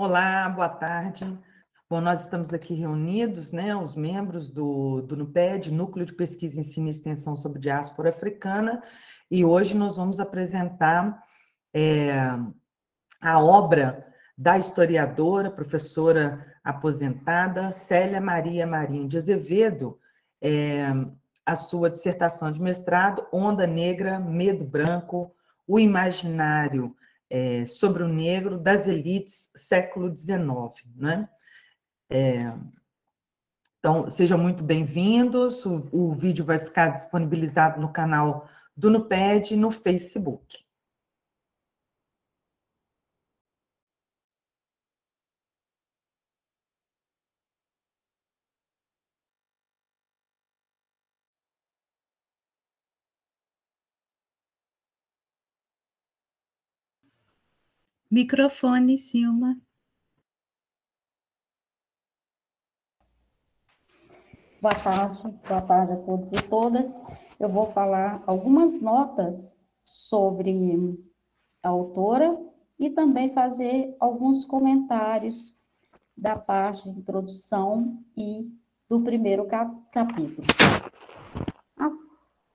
Olá, boa tarde. Bom, nós estamos aqui reunidos, né, os membros do NUPED, Núcleo de Pesquisa, Ensino e Extensão sobre Diáspora Africana, e hoje nós vamos apresentar a obra da historiadora, professora aposentada, Célia Maria Marinho de Azevedo, a sua dissertação de mestrado, Onda Negra, Medo Branco, o Imaginário sobre o Negro das Elites, século XIX, né? Então, sejam muito bem-vindos, o vídeo vai ficar disponibilizado no canal do NUPED e no Facebook. Microfone, Silma. Boa tarde a todos e todas. Eu vou falar algumas notas sobre a autora e também fazer alguns comentários da parte de introdução e do primeiro capítulo. A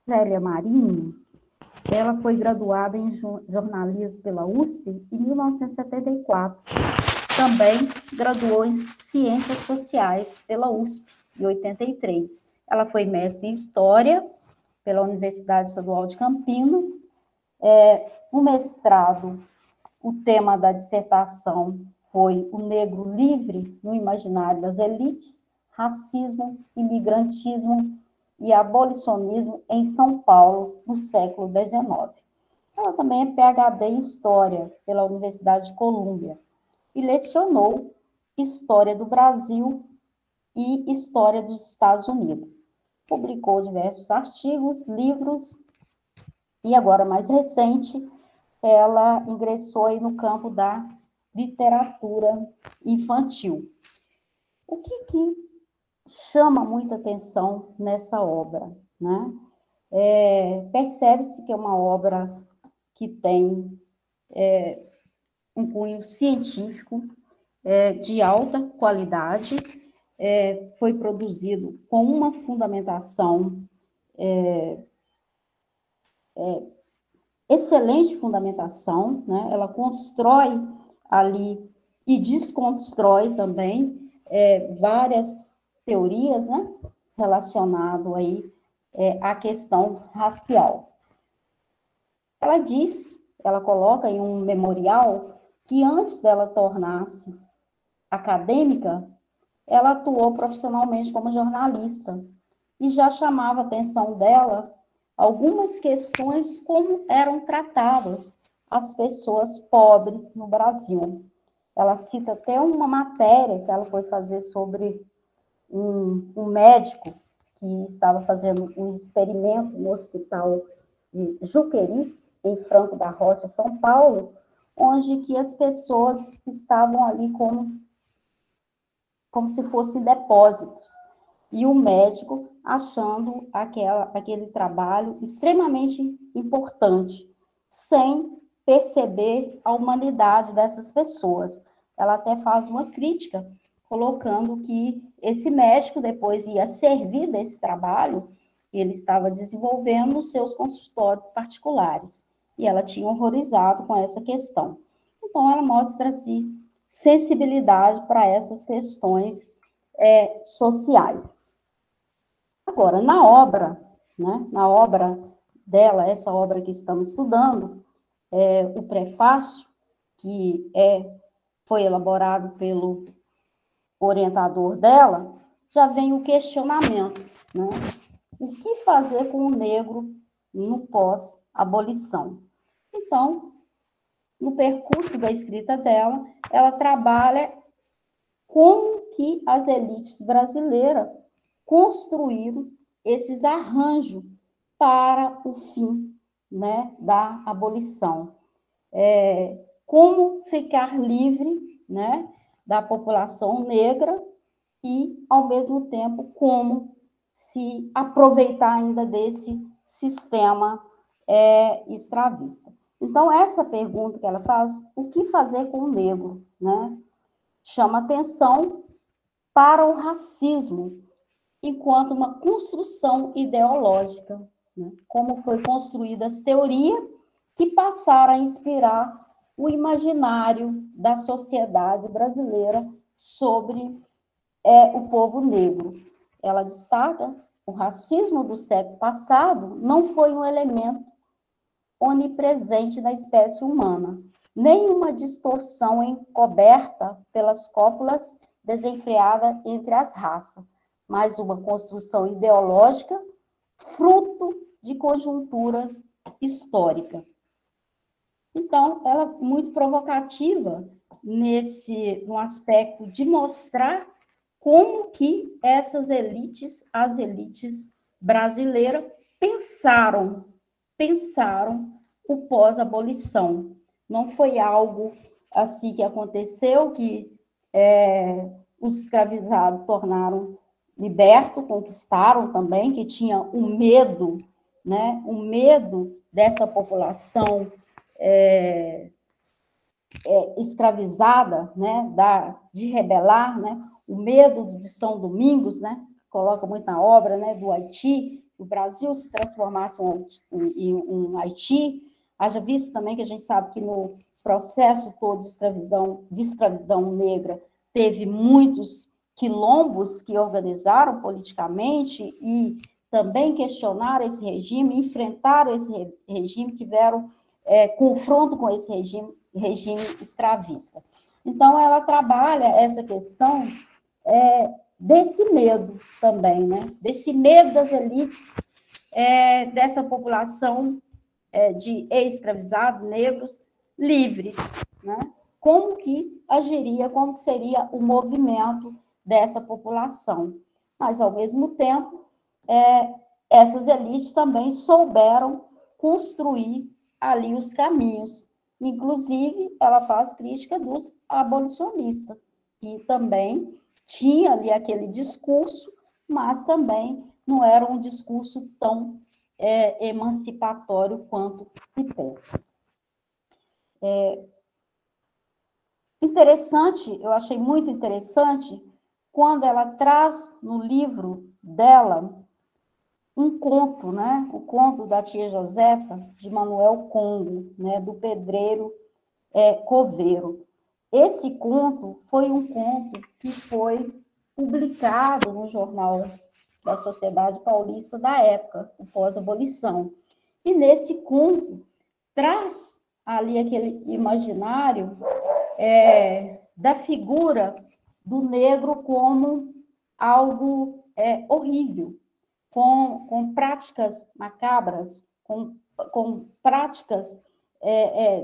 Célia Marinho, ela foi graduada em jornalismo pela USP em 1974. Também graduou em Ciências Sociais pela USP, em 83. Ela foi mestre em História pela Universidade Estadual de Campinas. O mestrado, o tema da dissertação foi o negro livre no imaginário das elites, racismo, imigrantismo e abolicionismo em São Paulo, no século XIX. Ela também é PhD em História pela Universidade de Colômbia e lecionou História do Brasil e História dos Estados Unidos. Publicou diversos artigos, livros, e agora, mais recente, ela ingressou aí no campo da literatura infantil. O que chama muita atenção nessa obra, né? Percebe-se que é uma obra que tem um cunho científico de alta qualidade, foi produzido com uma fundamentação, excelente fundamentação, né? Ela constrói ali e desconstrói também várias teorias, né? Relacionado aí à questão racial. Ela coloca em um memorial que antes dela tornar-se acadêmica, ela atuou profissionalmente como jornalista e já chamava a atenção dela algumas questões como eram tratadas as pessoas pobres no Brasil. Ela cita até uma matéria que ela foi fazer sobre um médico que estava fazendo um experimento no hospital de Juqueri, em Franco da Rocha, São Paulo, onde que as pessoas estavam ali como se fossem depósitos. E o médico achando aquele trabalho extremamente importante, sem perceber a humanidade dessas pessoas. Ela até faz uma crítica, colocando que esse médico depois ia servir desse trabalho que ele estava desenvolvendo nos seus consultórios particulares. E ela tinha horrorizado com essa questão. Então, ela mostra-se sensibilidade para essas questões sociais. Agora, na obra, né, na obra dela, essa obra que estamos estudando, o prefácio, que foi elaborado pelo orientador dela, já vem o questionamento, né? O que fazer com o negro no pós-abolição? Então, no percurso da escrita dela, ela trabalha como que as elites brasileiras construíram esses arranjos para o fim, né, da abolição. Como ficar livre, né, da população negra e, ao mesmo tempo, como se aproveitar ainda desse sistema escravista. Então, essa pergunta que ela faz, o que fazer com o negro, né? chama atenção para o racismo enquanto uma construção ideológica, né? Como foi construída as teorias que passaram a inspirar o imaginário da sociedade brasileira sobre o povo negro. Ela destaca: o racismo do século passado não foi um elemento onipresente na espécie humana, nem uma distorção encoberta pelas cópulas desenfreadas entre as raças, mas uma construção ideológica fruto de conjunturas históricas. Então, ela é muito provocativa no aspecto de mostrar como que essas elites, as elites brasileiras, pensaram o pós-abolição. Não foi algo assim que aconteceu, que os escravizados tornaram libertos, conquistaram também, que tinha um medo, né? O medo dessa população escravizada, né? De rebelar, né? O medo de São Domingos, né? Coloca muito na obra, né? Do Haiti, o Brasil se transformasse em um Haiti. Haja visto também que a gente sabe que no processo todo de escravidão negra teve muitos quilombos que organizaram politicamente e também questionaram esse regime, enfrentaram esse regime, tiveram confronto com esse regime escravista. Então, ela trabalha essa questão desse medo também, né? Desse medo das elites, dessa população de escravizados, negros, livres, né? Como que agiria, como que seria o movimento dessa população. Mas, ao mesmo tempo, essas elites também souberam construir ali os caminhos. Inclusive, ela faz crítica dos abolicionistas, que também tinha ali aquele discurso, mas também não era um discurso tão emancipatório quanto se pensa. Interessante, eu achei muito interessante, quando ela traz no livro dela um conto, né? O conto da tia Josefa, de Manuel Congo, né? Do pedreiro coveiro. Esse conto foi um conto que foi publicado no jornal da Sociedade Paulista da época, o pós-abolição. E nesse conto traz ali aquele imaginário da figura do negro como algo horrível, com práticas macabras, com práticas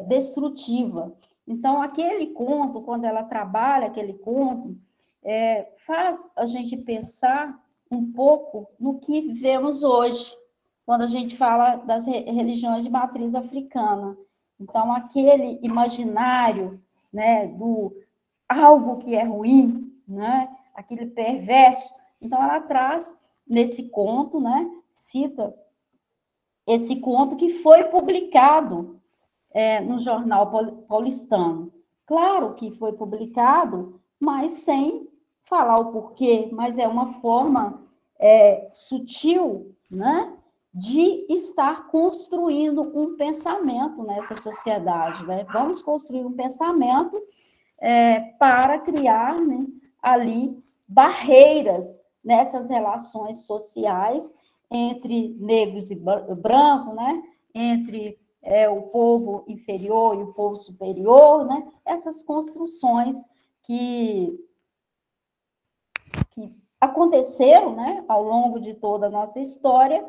destrutivas. Então, aquele conto, quando ela trabalha aquele conto, faz a gente pensar um pouco no que vivemos hoje, quando a gente fala das religiões de matriz africana. Então, aquele imaginário, né, do algo que é ruim, né, aquele perverso. Então, ela traz nesse conto, né, cita esse conto que foi publicado no jornal paulistano. Claro que foi publicado, mas sem falar o porquê, mas é uma forma sutil, né, de estar construindo um pensamento nessa sociedade, né? Vamos construir um pensamento para criar, né, ali barreiras nessas relações sociais entre negros e brancos, né? Entre o povo inferior e o povo superior, né? Essas construções que aconteceram, né, ao longo de toda a nossa história,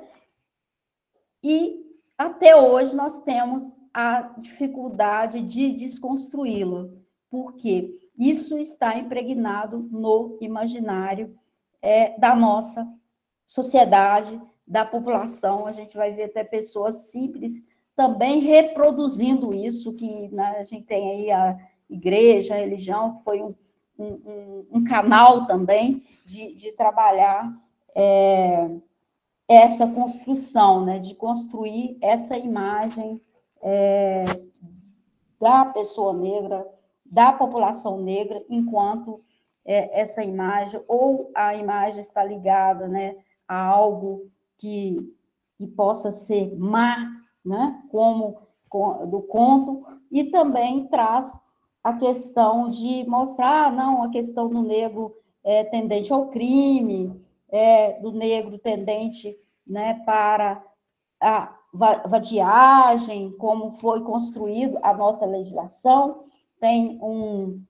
e até hoje nós temos a dificuldade de desconstruí-lo, porque isso está impregnado no imaginário da nossa sociedade, da população. A gente vai ver até pessoas simples também reproduzindo isso, que, né, a gente tem aí a igreja, a religião, que foi um canal também de trabalhar essa construção, né, de construir essa imagem da pessoa negra, da população negra, enquanto essa imagem, ou a imagem está ligada, né, a algo que possa ser má, né, como do conto, e também traz a questão de mostrar, não, a questão do negro tendente ao crime, do negro tendente, né, para a vadiagem, como foi construído a nossa legislação. Tem um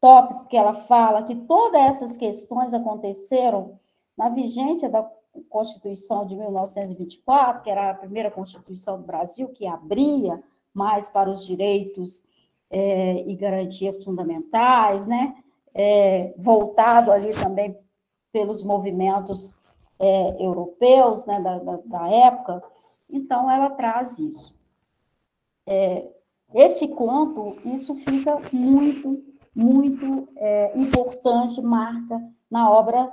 tópico que ela fala que todas essas questões aconteceram na vigência da Constituição de 1924, que era a primeira Constituição do Brasil, que abria mais para os direitos e garantias fundamentais, né? Voltado ali também pelos movimentos europeus, né, da época. Então, ela traz isso. Esse conto, isso fica muito, muito importante, marca na obra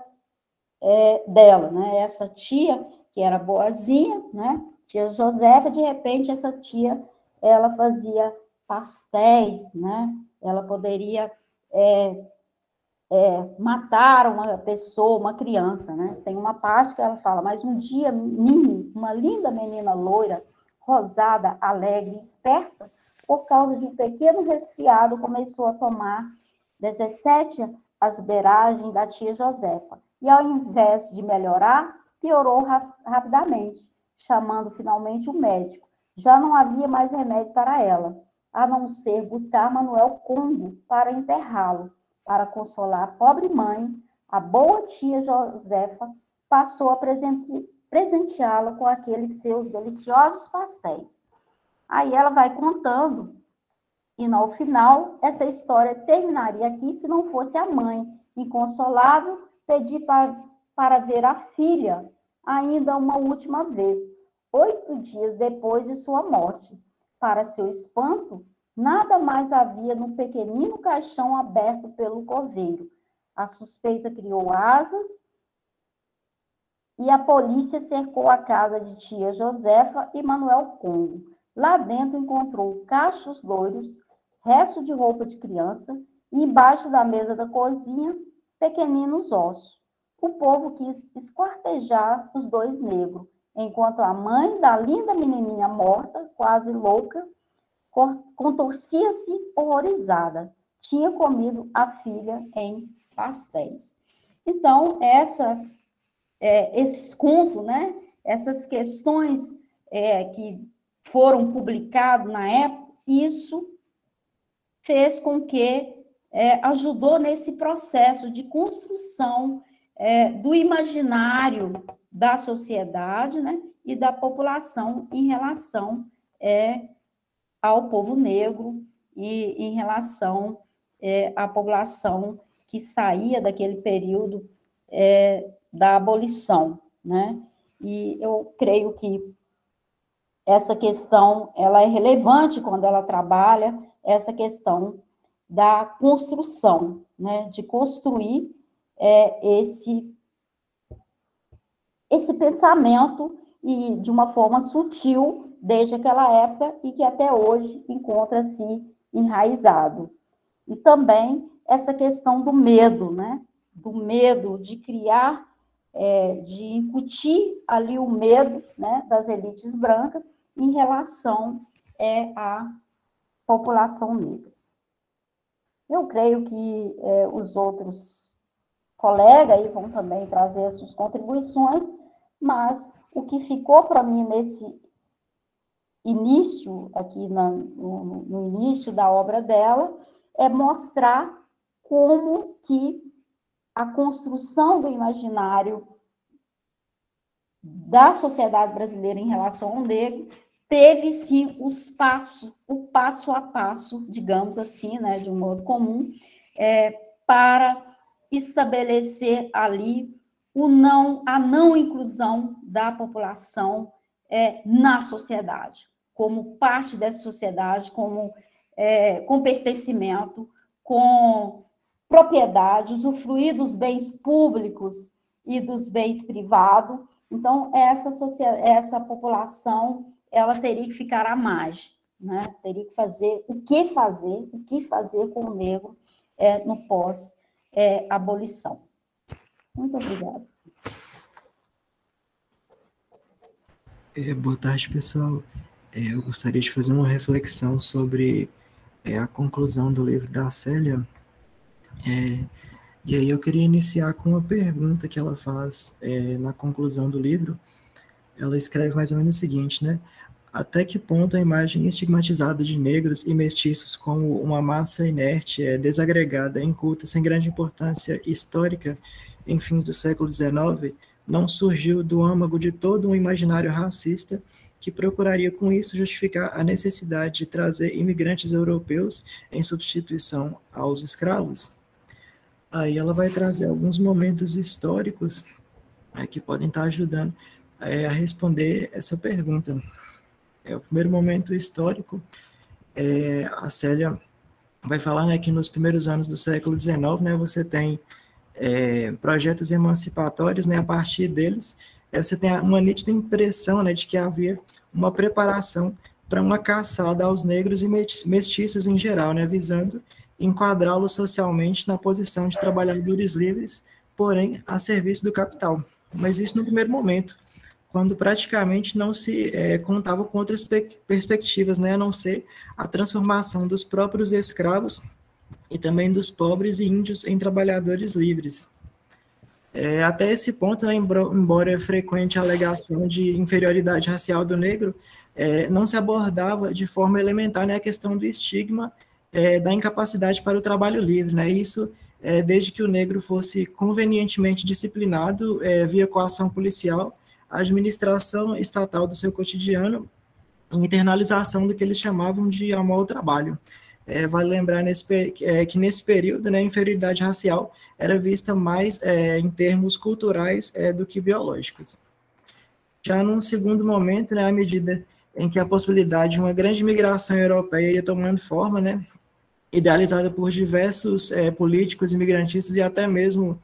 dela, né? Essa tia, que era boazinha, né? Tia Josefa, de repente, essa tia, ela fazia pastéis, né? Ela poderia matar uma pessoa, uma criança, né? Tem uma parte que ela fala, mas um dia, Mimi, uma linda menina loira, rosada, alegre, esperta, por causa de um pequeno resfriado, começou a tomar 17 as beiragens da tia Josefa. E, ao invés de melhorar, piorou rapidamente, chamando finalmente o médico. Já não havia mais remédio para ela, a não ser buscar Manuel Congo para enterrá-lo. Para consolar a pobre mãe, a boa tia Josefa passou a presenteá-la com aqueles seus deliciosos pastéis. Aí ela vai contando, e no final, essa história terminaria aqui se não fosse a mãe, inconsolável, pedir para ver a filha ainda uma última vez, 8 dias depois de sua morte. Para seu espanto, nada mais havia no pequenino caixão aberto pelo coveiro. A suspeita criou asas e a polícia cercou a casa de tia Josefa e Manuel Congo. Lá dentro encontrou cachos loiros, resto de roupa de criança e embaixo da mesa da cozinha, pequeninos ossos. O povo quis esquartejar os dois negros, enquanto a mãe da linda menininha morta, quase louca, contorcia-se horrorizada. Tinha comido a filha em pastéis. Então, esses contos, né? Essas questões que foram publicadas na época, isso fez com que ajudou nesse processo de construção do imaginário da sociedade, né? E da população em relação ao povo negro e em relação à população que saía daquele período da abolição, né? E eu creio que essa questão ela é relevante quando ela trabalha essa questão da construção, né? De construir esse pensamento e de uma forma sutil desde aquela época e que até hoje encontra-se enraizado. E também essa questão do medo, né? Do medo de criar, de incutir ali o medo, né, das elites brancas em relação à população negra. Eu creio que os outros colegas aí vão também trazer as suas contribuições, mas o que ficou para mim nesse início, aqui no início da obra dela, é mostrar como que a construção do imaginário da sociedade brasileira em relação ao negro teve, sim, o passo a passo, digamos assim, né, de um modo comum, para estabelecer ali a não inclusão da população na sociedade, como parte dessa sociedade, com pertencimento, com propriedade, usufruir dos bens públicos e dos bens privados. Então, essa população ela teria que ficar à margem, né? Teria que fazer, o que fazer com o negro no pós-abolição. Muito obrigada. Boa tarde, pessoal. Eu gostaria de fazer uma reflexão sobre a conclusão do livro da Célia. E aí eu queria iniciar com uma pergunta que ela faz na conclusão do livro. Ela escreve mais ou menos o seguinte, né? Até que ponto a imagem estigmatizada de negros e mestiços como uma massa inerte, desagregada, inculta, sem grande importância histórica em fins do século XIX, não surgiu do âmago de todo um imaginário racista que procuraria com isso justificar a necessidade de trazer imigrantes europeus em substituição aos escravos? Aí ela vai trazer alguns momentos históricos que podem estar ajudando a responder essa pergunta. O primeiro momento histórico, a Célia vai falar, né, que nos primeiros anos do século XIX, né, você tem projetos emancipatórios, né, a partir deles, você tem uma nítida impressão, né, de que havia uma preparação para uma caçada aos negros e mestiços em geral, né, visando enquadrá-los socialmente na posição de trabalhadores livres, porém a serviço do capital. Mas isso no primeiro momento, quando praticamente não se contava com outras perspectivas, né, a não ser a transformação dos próprios escravos e também dos pobres e índios em trabalhadores livres. Até esse ponto, né, embora é frequente a alegação de inferioridade racial do negro, não se abordava de forma elementar, né, a questão do estigma da incapacidade para o trabalho livre, né, isso desde que o negro fosse convenientemente disciplinado via coação policial, a administração estatal do seu cotidiano, internalização do que eles chamavam de amor ao trabalho. Vale lembrar que nesse período, né, a inferioridade racial era vista mais em termos culturais do que biológicos. Já num segundo momento, né, à medida em que a possibilidade de uma grande migração europeia ia tomando forma, né, idealizada por diversos políticos imigrantistas e até mesmo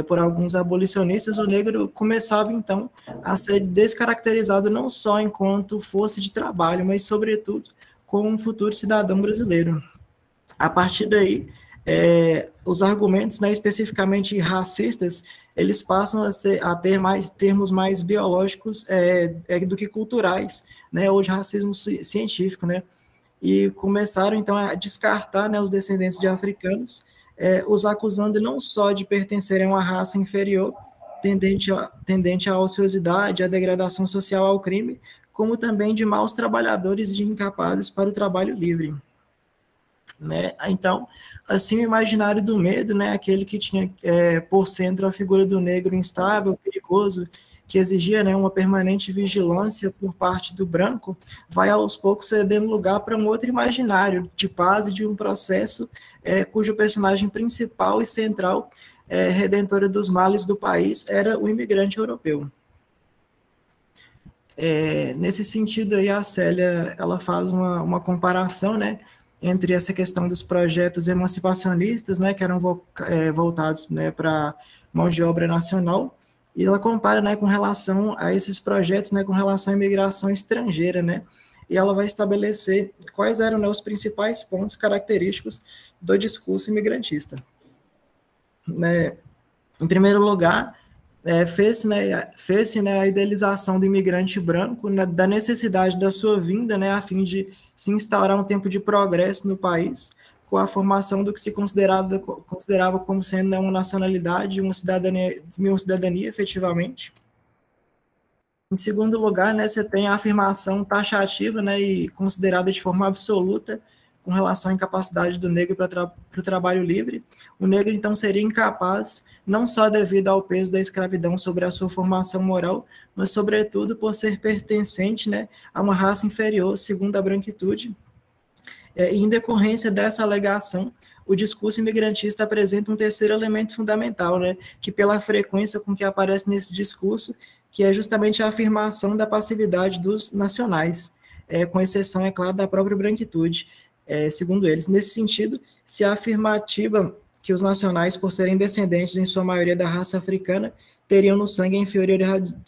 por alguns abolicionistas, o negro começava, então, a ser descaracterizado não só enquanto força de trabalho, mas, sobretudo, como um futuro cidadão brasileiro. A partir daí, os argumentos, né, especificamente racistas, eles passam a ter mais termos mais biológicos do que culturais, né, ou de racismo científico, né, e começaram, então, a descartar, né, os descendentes de africanos, os acusando não só de pertencerem a uma raça inferior, tendente à ociosidade, à degradação social, ao crime, como também de maus trabalhadores e de incapazes para o trabalho livre. Né? Então, assim, o imaginário do medo, né, aquele que tinha por centro a figura do negro instável, perigoso, que exigia, né, uma permanente vigilância por parte do branco, vai aos poucos cedendo lugar para um outro imaginário de paz e de um processo cujo personagem principal e central, redentora dos males do país, era o imigrante europeu. Nesse sentido aí, a Célia ela faz uma comparação, né, entre essa questão dos projetos emancipacionistas, né, que eram voltados, né, para mão de obra nacional, e ela compara, né, com relação a esses projetos, né, com relação à imigração estrangeira, né, e ela vai estabelecer quais eram, né, os principais pontos característicos do discurso imigrantista. Né, em primeiro lugar, fez-se, né, a idealização do imigrante branco, né, da necessidade da sua vinda, né, a fim de se instaurar um tempo de progresso no país, com a formação do que se considerava como sendo, né, uma nacionalidade, uma cidadania efetivamente. Em segundo lugar, né, você tem a afirmação taxativa, né, e considerada de forma absoluta com relação à incapacidade do negro para o trabalho livre. O negro, então, seria incapaz, não só devido ao peso da escravidão sobre a sua formação moral, mas, sobretudo, por ser pertencente, né, a uma raça inferior, segundo a branquitude. Em decorrência dessa alegação, o discurso imigrantista apresenta um terceiro elemento fundamental, né, que pela frequência com que aparece nesse discurso, que é justamente a afirmação da passividade dos nacionais, com exceção, é claro, da própria branquitude. Segundo eles, nesse sentido, se a afirmativa que os nacionais, por serem descendentes, em sua maioria, da raça africana, teriam no sangue a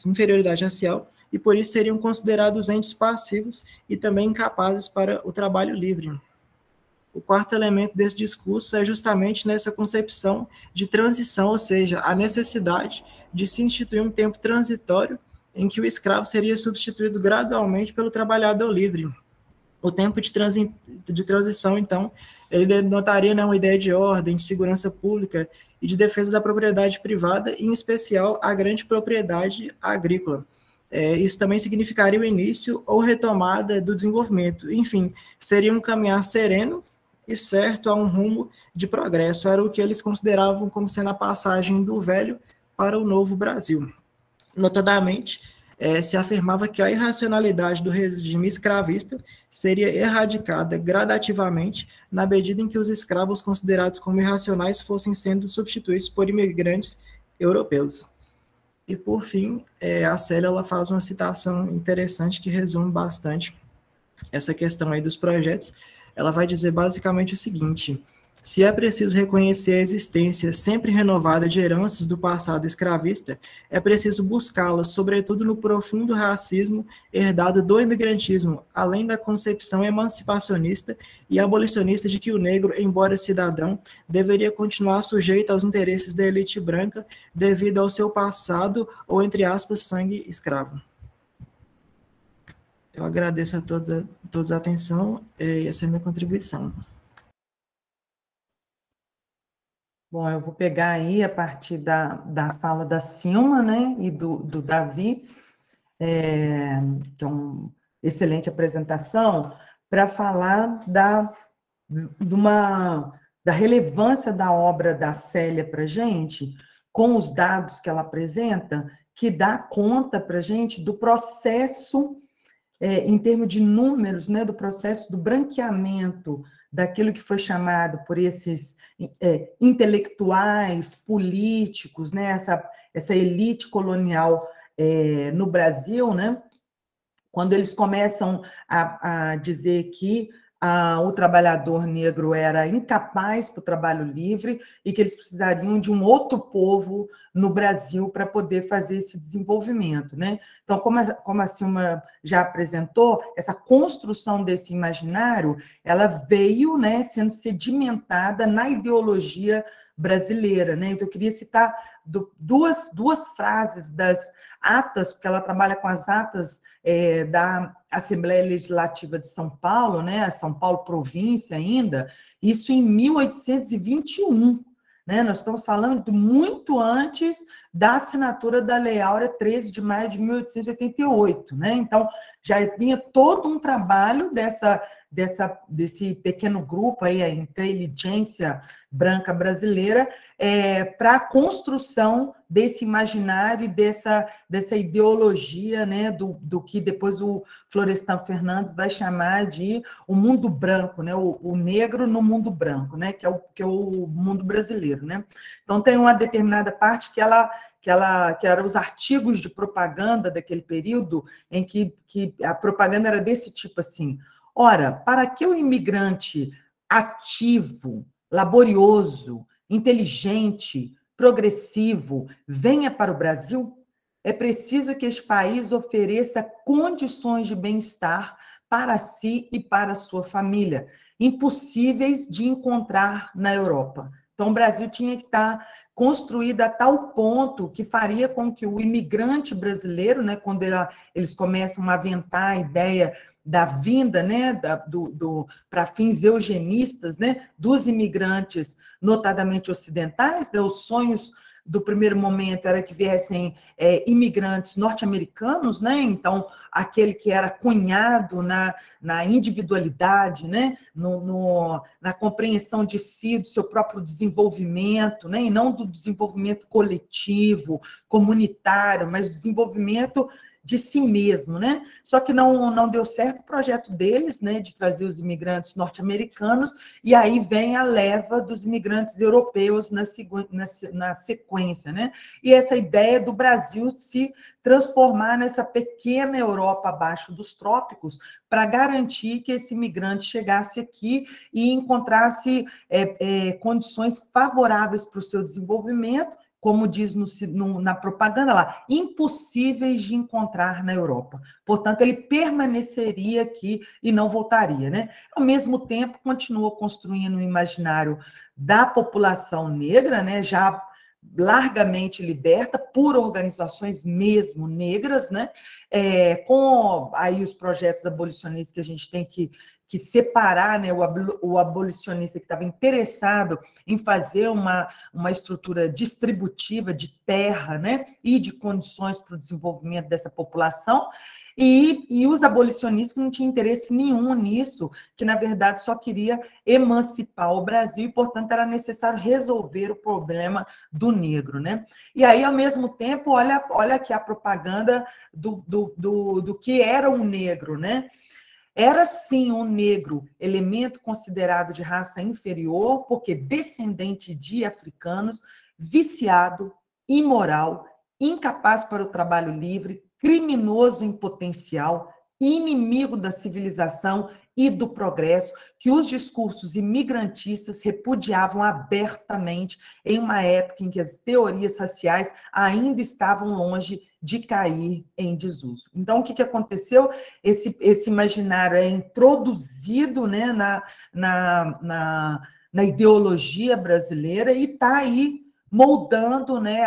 inferioridade racial, e por isso seriam considerados entes passivos e também incapazes para o trabalho livre. O quarto elemento desse discurso é justamente nessa concepção de transição, ou seja, a necessidade de se instituir um tempo transitório em que o escravo seria substituído gradualmente pelo trabalhador livre. O tempo de transição, então, ele denotaria, né, uma ideia de ordem, de segurança pública e de defesa da propriedade privada, em especial a grande propriedade agrícola. Isso também significaria o início ou retomada do desenvolvimento. Enfim, seria um caminhar sereno e certo a um rumo de progresso. Era o que eles consideravam como sendo a passagem do velho para o novo Brasil. Notadamente, se afirmava que a irracionalidade do regime escravista seria erradicada gradativamente na medida em que os escravos considerados como irracionais fossem sendo substituídos por imigrantes europeus. E, por fim, a Célia ela faz uma citação interessante que resume bastante essa questão aí dos projetos. Ela vai dizer basicamente o seguinte: se é preciso reconhecer a existência sempre renovada de heranças do passado escravista, é preciso buscá-las, sobretudo no profundo racismo herdado do imigrantismo, além da concepção emancipacionista e abolicionista de que o negro, embora cidadão, deveria continuar sujeito aos interesses da elite branca devido ao seu passado ou, entre aspas, sangue escravo. Eu agradeço a todos a atenção e essa é a minha contribuição. Bom, eu vou pegar aí a partir da fala da Silma, né, e do Davi, que é uma excelente apresentação, para falar da relevância da obra da Célia para a gente, com os dados que ela apresenta, que dá conta para a gente do processo, em termos de números, né, do processo do branqueamento daquilo que foi chamado por esses intelectuais, políticos, né, essa elite colonial no Brasil, né, quando eles começam a dizer que o trabalhador negro era incapaz para o trabalho livre e que eles precisariam de um outro povo no Brasil para poder fazer esse desenvolvimento, né? Então, como a Silma já apresentou, essa construção desse imaginário, ela veio, né, sendo sedimentada na ideologia brasileira, né? Então, eu queria citar duas frases das atas, porque ela trabalha com as atas da Assembleia Legislativa de São Paulo, né? São Paulo província ainda, isso em 1821, né? Nós estamos falando de muito antes da assinatura da Lei Áurea 13 de maio de 1888, né? Então, já vinha todo um trabalho desse pequeno grupo aí, a inteligência branca brasileira, para a construção desse imaginário e dessa ideologia, né, do que depois o Florestan Fernandes vai chamar de o mundo branco, né, o negro no mundo branco, né, que é o mundo brasileiro, né? Então, tem uma determinada parte que eram os artigos de propaganda daquele período, em que a propaganda era desse tipo assim: ora, para que o imigrante ativo, laborioso, inteligente, progressivo venha para o Brasil, é preciso que este país ofereça condições de bem-estar para si e para a sua família, impossíveis de encontrar na Europa. Então, o Brasil tinha que estar construído a tal ponto que faria com que o imigrante brasileiro, né, quando eles começam a aventar a ideia da vinda, né, para fins eugenistas, né, dos imigrantes, notadamente ocidentais, né, os sonhos do primeiro momento era que viessem imigrantes norte-americanos, né? Então, aquele que era cunhado na individualidade, né? Na compreensão de si, do seu próprio desenvolvimento, né? E não do desenvolvimento coletivo, comunitário, mas do desenvolvimento de si mesmo, né? Só que não deu certo o projeto deles, né, de trazer os imigrantes norte-americanos, e aí vem a leva dos imigrantes europeus na sequência, né? E essa ideia do Brasil se transformar nessa pequena Europa abaixo dos trópicos para garantir que esse imigrante chegasse aqui e encontrasse condições favoráveis para o seu desenvolvimento como diz na propaganda lá, impossíveis de encontrar na Europa. Portanto, ele permaneceria aqui e não voltaria, né? Ao mesmo tempo, continuou construindo o imaginário da população negra, né? Já largamente liberta por organizações mesmo negras, né? Com aí os projetos abolicionistas que a gente tem que separar, né, o abolicionista que estava interessado em fazer uma estrutura distributiva de terra, né, e de condições para o desenvolvimento dessa população, e os abolicionistas que não tinham interesse nenhum nisso, que, na verdade, só queria emancipar o Brasil e, portanto, era necessário resolver o problema do negro, né? E aí, ao mesmo tempo, olha aqui a propaganda do que era um negro, né? Era, sim, um negro, elemento considerado de raça inferior, porque descendente de africanos, viciado, imoral, incapaz para o trabalho livre, criminoso em potencial, inimigo da civilização e do progresso, que os discursos imigrantistas repudiavam abertamente em uma época em que as teorias raciais ainda estavam longe de cair em desuso. Então, o que aconteceu? Esse imaginário é introduzido, né, na ideologia brasileira e está aí moldando, né,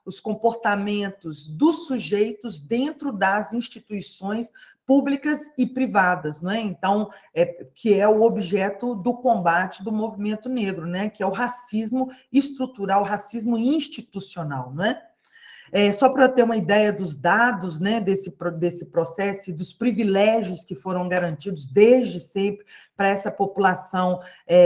os comportamentos dos sujeitos dentro das instituições públicas e privadas, né? Então, que é o objeto do combate do movimento negro, né? Que é o racismo estrutural, o racismo institucional, né? Só para ter uma ideia dos dados, né, desse processo e dos privilégios que foram garantidos desde sempre para essa população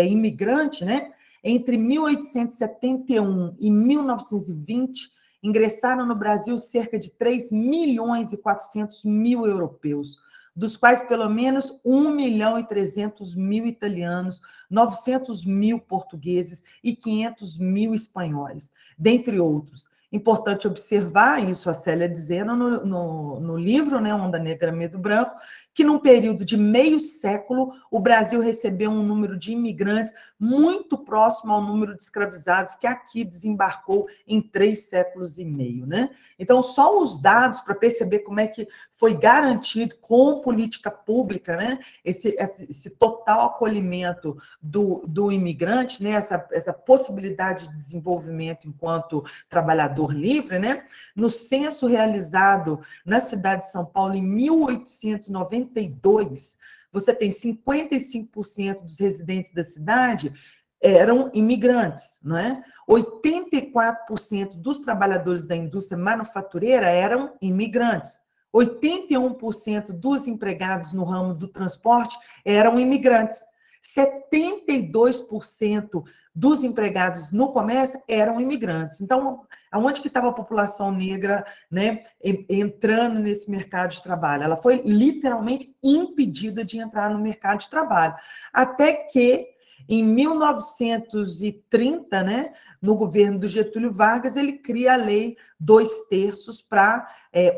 imigrante, né? Entre 1871 e 1920, ingressaram no Brasil cerca de 3.400.000 europeus, dos quais pelo menos 1.300.000 italianos, 900.000 portugueses e 500.000 espanhóis, dentre outros. Importante observar isso, a Célia dizendo no livro, né, Onda Negra, Medo Branco, que num período de meio século, o Brasil recebeu um número de imigrantes muito próximo ao número de escravizados que aqui desembarcou em 3 séculos e meio, né? Então, só os dados para perceber como é que foi garantido com política pública, né, esse total acolhimento do imigrante, né, essa possibilidade de desenvolvimento enquanto trabalhador livre, né? No censo realizado na cidade de São Paulo em 1892, você tem 55% dos residentes da cidade eram imigrantes, não é? 84% dos trabalhadores da indústria manufatureira eram imigrantes. 81% dos empregados no ramo do transporte eram imigrantes. 72% dos empregados no comércio eram imigrantes. Então, aonde que estava a população negra, né, entrando nesse mercado de trabalho? Ela foi literalmente impedida de entrar no mercado de trabalho. Até que, em 1930, né, no governo do Getúlio Vargas, ele cria a Lei 2/3 para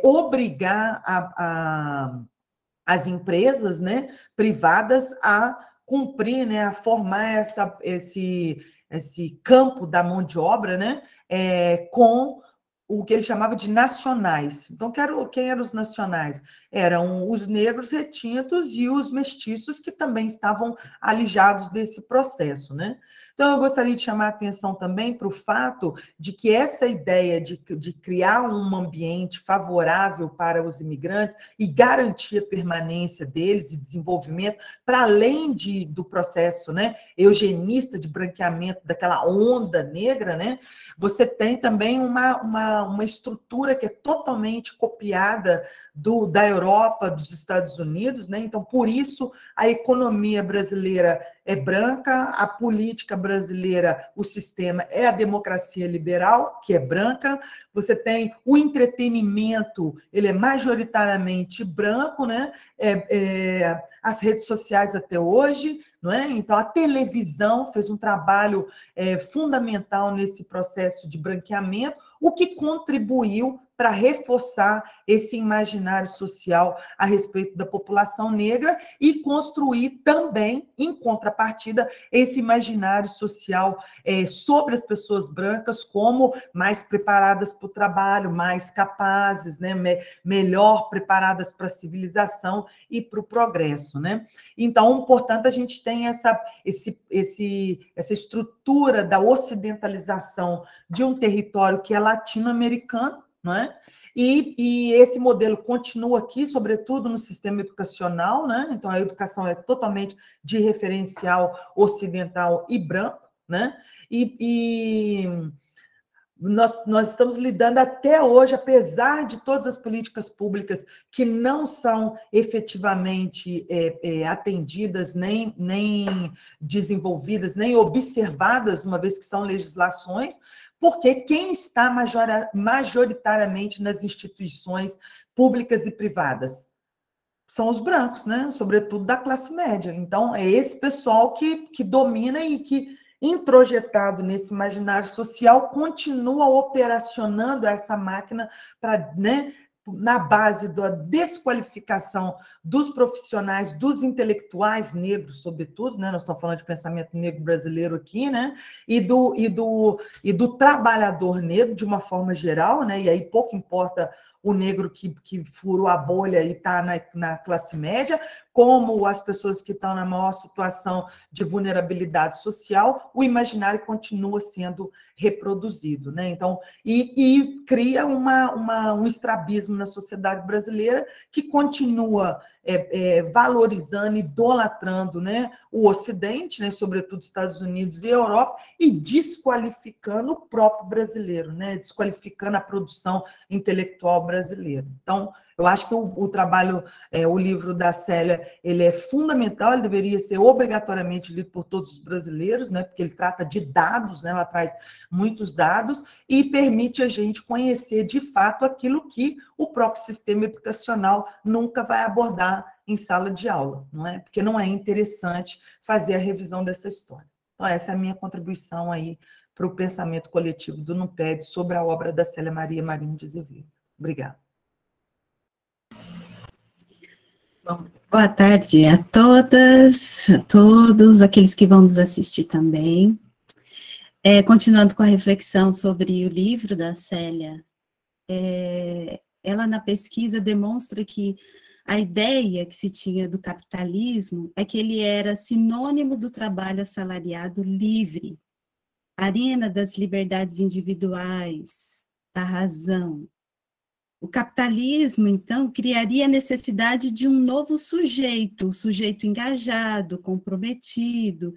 obrigar as empresas, né, privadas a cumprir, né, a formar esse campo da mão de obra, né, com o que ele chamava de nacionais. Então, quem eram os nacionais? Eram os negros retintos e os mestiços que também estavam alijados desse processo, né? Então, eu gostaria de chamar a atenção também para o fato de que essa ideia de criar um ambiente favorável para os imigrantes e garantir a permanência deles e desenvolvimento, para além do processo, né, eugenista de branqueamento daquela onda negra, né, você tem também uma estrutura que é totalmente copiada da Europa, dos Estados Unidos, né? Então, por isso, a economia brasileira é branca, a política brasileira, o sistema é a democracia liberal, que é branca, você tem o entretenimento, ele é majoritariamente branco, né? As redes sociais até hoje, não é? Então, a televisão fez um trabalho fundamental nesse processo de branqueamento, o que contribuiu para reforçar esse imaginário social a respeito da população negra e construir também, em contrapartida, esse imaginário social sobre as pessoas brancas como mais preparadas para o trabalho, mais capazes, né, melhor preparadas para a civilização e para o progresso, né? Então, portanto, a gente tem essa estrutura da ocidentalização de um território que é latino-americano, não é? E esse modelo continua aqui, sobretudo no sistema educacional, né? Então, a educação é totalmente de referencial ocidental e branco, né? Nós estamos lidando até hoje, apesar de todas as políticas públicas que não são efetivamente atendidas, nem desenvolvidas, nem observadas, uma vez que são legislações, porque quem está majoritariamente nas instituições públicas e privadas são os brancos, né? Sobretudo da classe média. Então, é esse pessoal que domina e que, introjetado nesse imaginário social, continua operacionando essa máquina para, né, na base da desqualificação dos profissionais, dos intelectuais negros, sobretudo, né? Nós estamos falando de pensamento negro brasileiro aqui, né? E do trabalhador negro, de uma forma geral, né? E aí pouco importa o negro que furou a bolha e está na classe média, como as pessoas que estão na maior situação de vulnerabilidade social, o imaginário continua sendo reproduzido, né? Então, e cria um estrabismo na sociedade brasileira que continua valorizando, idolatrando, né, o Ocidente, né, sobretudo Estados Unidos e Europa, e desqualificando o próprio brasileiro, né, desqualificando a produção intelectual brasileira. Então, eu acho que o trabalho, o livro da Célia, ele é fundamental, ele deveria ser obrigatoriamente lido por todos os brasileiros, né, porque ele trata de dados, né, ela traz muitos dados e permite a gente conhecer de fato aquilo que o próprio sistema educacional nunca vai abordar em sala de aula, não é? Porque não é interessante fazer a revisão dessa história. Então, essa é a minha contribuição aí para o pensamento coletivo do NUPED sobre a obra da Célia Maria Marinho de Azevedo. Obrigada. Bom, boa tarde a todas, a todos, aqueles que vão nos assistir também. Continuando com a reflexão sobre o livro da Célia, ela na pesquisa demonstra que a ideia que se tinha do capitalismo é que ele era sinônimo do trabalho assalariado livre, arena das liberdades individuais, da razão. O capitalismo, então, criaria a necessidade de um novo sujeito, um sujeito engajado, comprometido,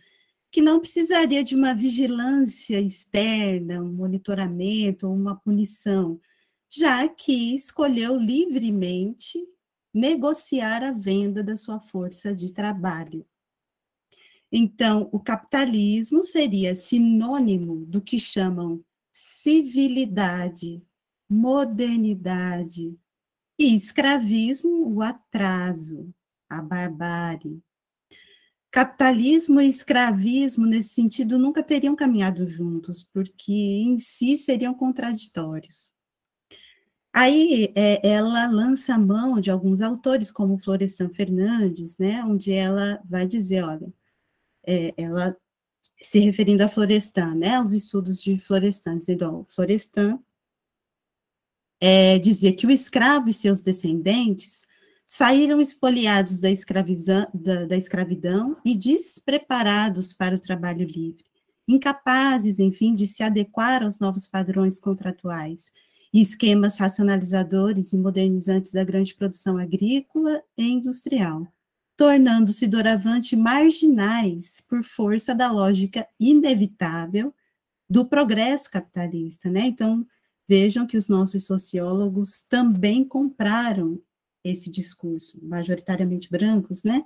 que não precisaria de uma vigilância externa, um monitoramento ou uma punição, já que escolheu livremente negociar a venda da sua força de trabalho. Então, o capitalismo seria sinônimo do que chamam civilidade, modernidade e escravismo, o atraso, a barbárie. Capitalismo e escravismo, nesse sentido, nunca teriam caminhado juntos, porque em si seriam contraditórios. Aí ela lança a mão de alguns autores, como Florestan Fernandes, né, onde ela vai dizer, olha, ela se referindo a Florestan, né, os estudos de Florestan, dizendo, ó, Florestan dizia que o escravo e seus descendentes saíram espoliados da escravidão e despreparados para o trabalho livre, incapazes, enfim, de se adequar aos novos padrões contratuais e esquemas racionalizadores e modernizantes da grande produção agrícola e industrial, tornando-se doravante marginais por força da lógica inevitável do progresso capitalista, né? Então, vejam que os nossos sociólogos também compraram esse discurso, majoritariamente brancos, né?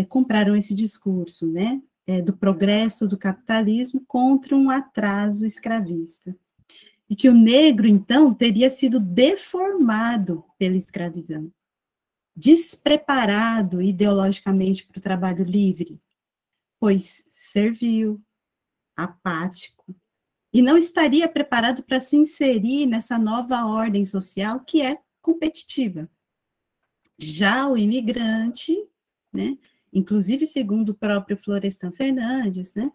Compraram esse discurso, né? Do progresso do capitalismo contra um atraso escravista. E que o negro, então, teria sido deformado pela escravidão, despreparado ideologicamente para o trabalho livre, pois servil, apático, e não estaria preparado para se inserir nessa nova ordem social que é competitiva. Já o imigrante, né, inclusive segundo o próprio Florestan Fernandes, né,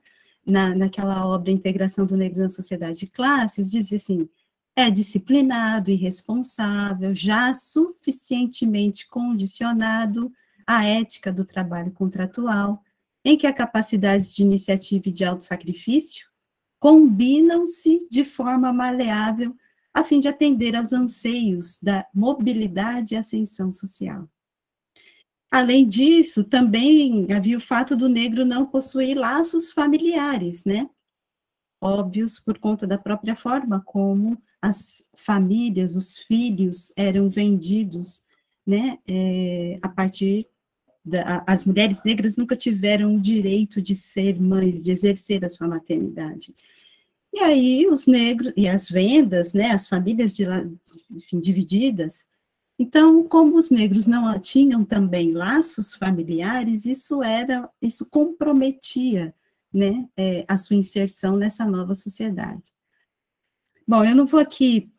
naquela obra Integração do Negro na Sociedade de Classes, diz assim, é disciplinado e responsável, já suficientemente condicionado à ética do trabalho contratual, em que a capacidade de iniciativa e de autossacrifício combinam-se de forma maleável a fim de atender aos anseios da mobilidade e ascensão social. Além disso, também havia o fato do negro não possuir laços familiares, né? Óbvios por conta da própria forma como as famílias, os filhos eram vendidos, né? A partir as mulheres negras nunca tiveram o direito de ser mães, de exercer a sua maternidade. E aí os negros, e as vendas, né, as famílias enfim, divididas. Então, como os negros não tinham também laços familiares, isso comprometia, né, a sua inserção nessa nova sociedade. Bom, eu não vou aqui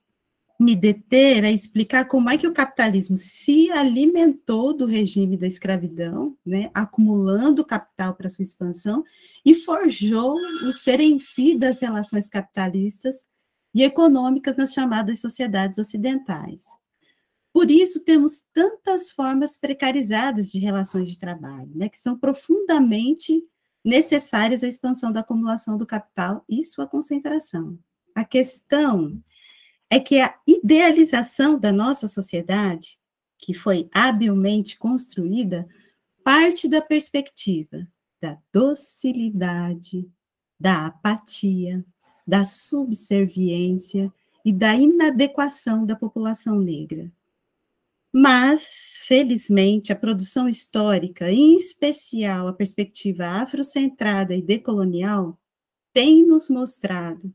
me deter a explicar como é que o capitalismo se alimentou do regime da escravidão, né, acumulando capital para sua expansão, e forjou o ser em si das relações capitalistas e econômicas nas chamadas sociedades ocidentais. Por isso, temos tantas formas precarizadas de relações de trabalho, né, que são profundamente necessárias à expansão da acumulação do capital e sua concentração. A questão é que a idealização da nossa sociedade, que foi habilmente construída, parte da perspectiva da docilidade, da apatia, da subserviência e da inadequação da população negra. Mas, felizmente, a produção histórica, em especial a perspectiva afrocentrada e decolonial, tem nos mostrado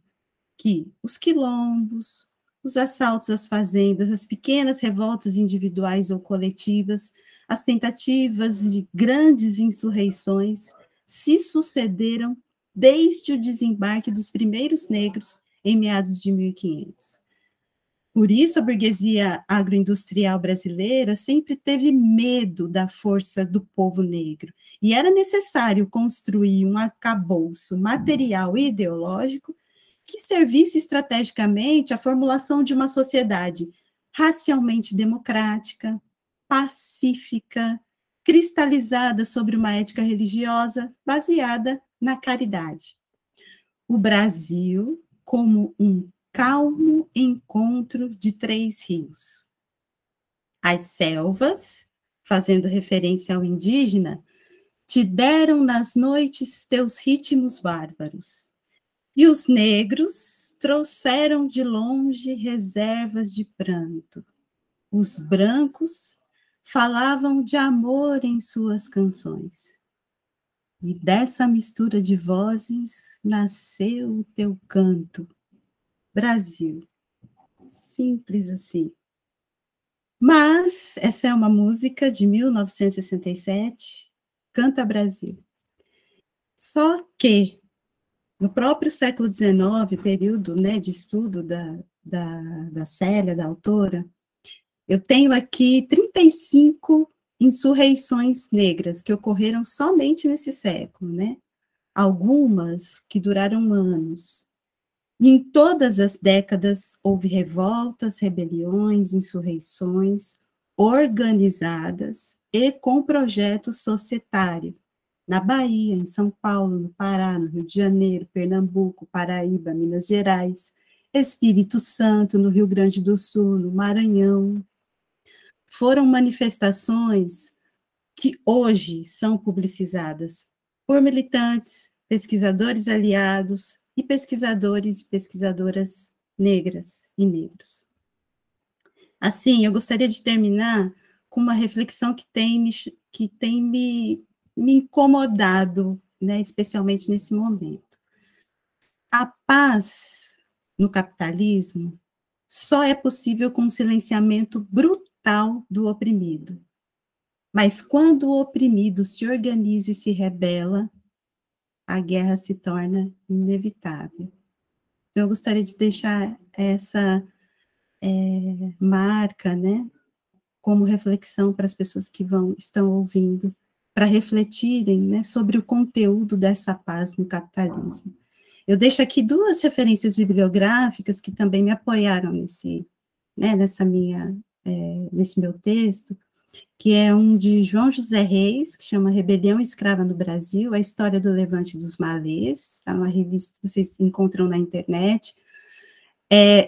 que os quilombos, os assaltos às fazendas, as pequenas revoltas individuais ou coletivas, as tentativas de grandes insurreições se sucederam desde o desembarque dos primeiros negros em meados de 1500. Por isso, a burguesia agroindustrial brasileira sempre teve medo da força do povo negro, e era necessário construir um arcabouço material e ideológico que servisse estrategicamente à formulação de uma sociedade racialmente democrática, pacífica, cristalizada sobre uma ética religiosa baseada na caridade. O Brasil como um calmo encontro de três rios. As selvas, fazendo referência ao indígena, te deram nas noites teus ritmos bárbaros. E os negros trouxeram de longe reservas de pranto. Os brancos falavam de amor em suas canções. E dessa mistura de vozes nasceu o teu canto, Brasil. Simples assim. Mas essa é uma música de 1967, Canta Brasil. Só que no próprio século XIX, período, né, de estudo da Célia, da autora, eu tenho aqui 35 insurreições negras que ocorreram somente nesse século, né? Algumas que duraram anos. E em todas as décadas houve revoltas, rebeliões, insurreições organizadas e com projeto societário. Na Bahia, em São Paulo, no Pará, no Rio de Janeiro, Pernambuco, Paraíba, Minas Gerais, Espírito Santo, no Rio Grande do Sul, no Maranhão. Foram manifestações que hoje são publicizadas por militantes, pesquisadores aliados e pesquisadores e pesquisadoras negras e negros. Assim, eu gostaria de terminar com uma reflexão que tem me incomodado, né, especialmente nesse momento. A paz no capitalismo só é possível com o silenciamento brutal do oprimido. Mas quando o oprimido se organiza e se rebela, a guerra se torna inevitável. Eu gostaria de deixar essa marca, né, como reflexão para as pessoas que estão ouvindo, para refletirem, né, sobre o conteúdo dessa paz no capitalismo. Eu deixo aqui 2 referências bibliográficas que também me apoiaram nesse meu texto, que é um de João José Reis, que chama Rebelião Escrava no Brasil, a história do Levante dos Malês, está numa revista que vocês encontram na internet,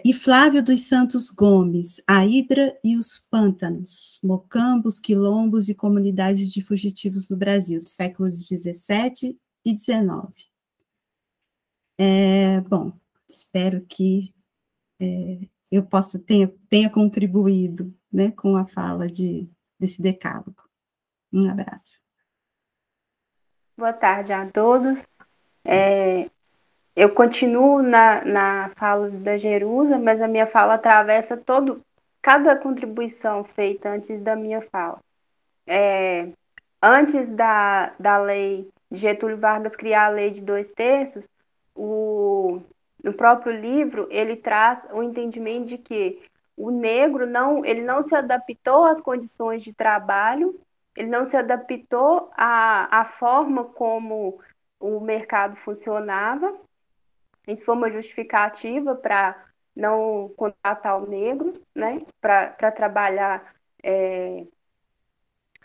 e Flávio dos Santos Gomes, A Hidra e os Pântanos, Mocambos, Quilombos e Comunidades de Fugitivos no Brasil, dos séculos XVII e XIX. Bom, espero que eu tenha contribuído, né, com a fala desse decálogo. Um abraço. Boa tarde a todos. Eu continuo na fala da Jerusa, mas a minha fala atravessa cada contribuição feita antes da minha fala. Antes da lei de Getúlio Vargas criar a lei de 2/3, no próprio livro, ele traz o entendimento de que o negro ele não se adaptou às condições de trabalho, ele não se adaptou à forma como o mercado funcionava. Isso foi uma justificativa para não contratar o negro, né, para trabalhar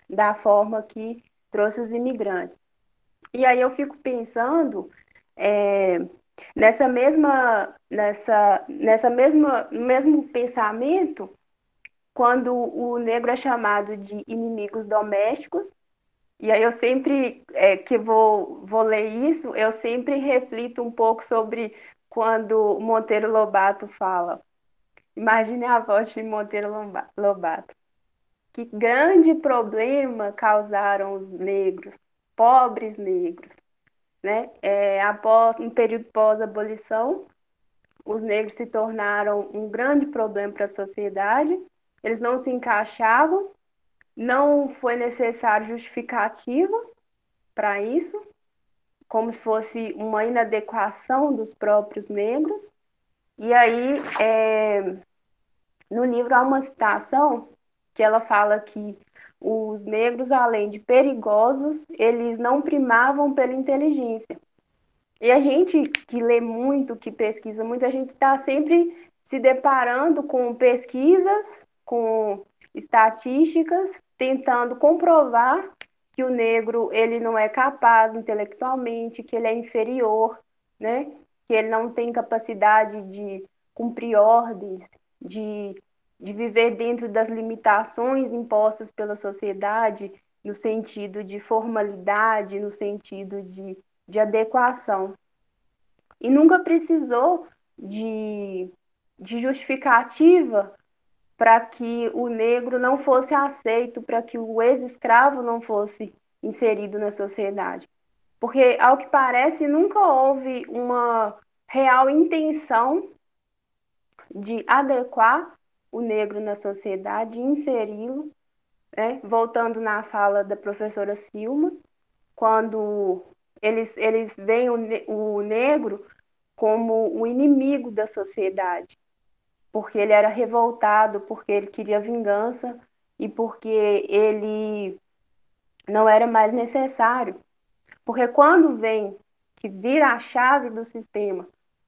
da forma que trouxe os imigrantes. E aí eu fico pensando no mesmo pensamento, quando o negro é chamado de inimigos domésticos. E aí eu sempre, que vou ler isso, eu sempre reflito um pouco sobre quando Monteiro Lobato fala. Imagine a voz de Monteiro Lobato. Que grande problema causaram os negros, pobres negros, né? Após um período pós-abolição, os negros se tornaram um grande problema para a sociedade, eles não se encaixavam, não foi necessário justificativa para isso, como se fosse uma inadequação dos próprios negros. E aí, no livro há uma citação que ela fala que os negros, além de perigosos, eles não primavam pela inteligência. E a gente que lê muito, que pesquisa muito, a gente está sempre se deparando com pesquisas, com estatísticas, tentando comprovar que o negro ele não é capaz intelectualmente, que ele é inferior, né? Que ele não tem capacidade de cumprir ordens, de viver dentro das limitações impostas pela sociedade, no sentido de formalidade, no sentido de adequação. E nunca precisou de justificativa para que o negro não fosse aceito, para que o ex-escravo não fosse inserido na sociedade. Porque, ao que parece, nunca houve uma real intenção de adequar o negro na sociedade, inseri-lo, né? Voltando na fala da professora Silma, quando eles veem o negro como o inimigo da sociedade, porque ele era revoltado, porque ele queria vingança e porque ele não era mais necessário. Porque quando vem que vira a chave do sistema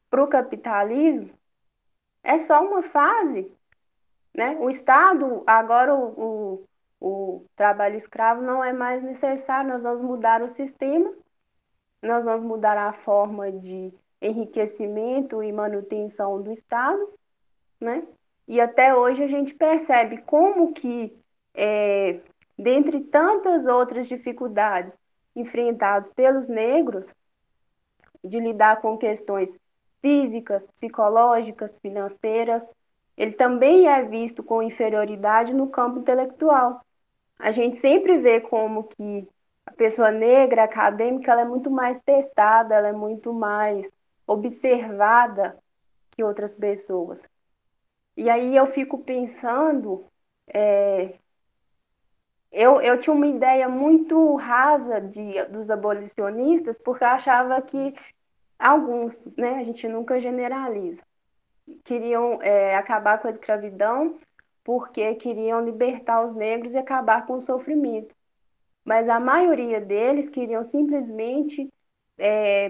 para o capitalismo, é só uma fase, né? O Estado, agora o trabalho escravo não é mais necessário, nós vamos mudar o sistema, nós vamos mudar a forma de enriquecimento e manutenção do Estado, né? E até hoje a gente percebe como que, dentre tantas outras dificuldades enfrentadas pelos negros, de lidar com questões físicas, psicológicas, financeiras, ele também é visto com inferioridade no campo intelectual. A gente sempre vê como que a pessoa negra, acadêmica, ela é muito mais testada, ela é muito mais observada que outras pessoas. E aí eu fico pensando, eu tinha uma ideia muito rasa dos abolicionistas, porque eu achava que alguns, né, a gente nunca generaliza, queriam acabar com a escravidão porque queriam libertar os negros e acabar com o sofrimento. Mas a maioria deles queriam simplesmente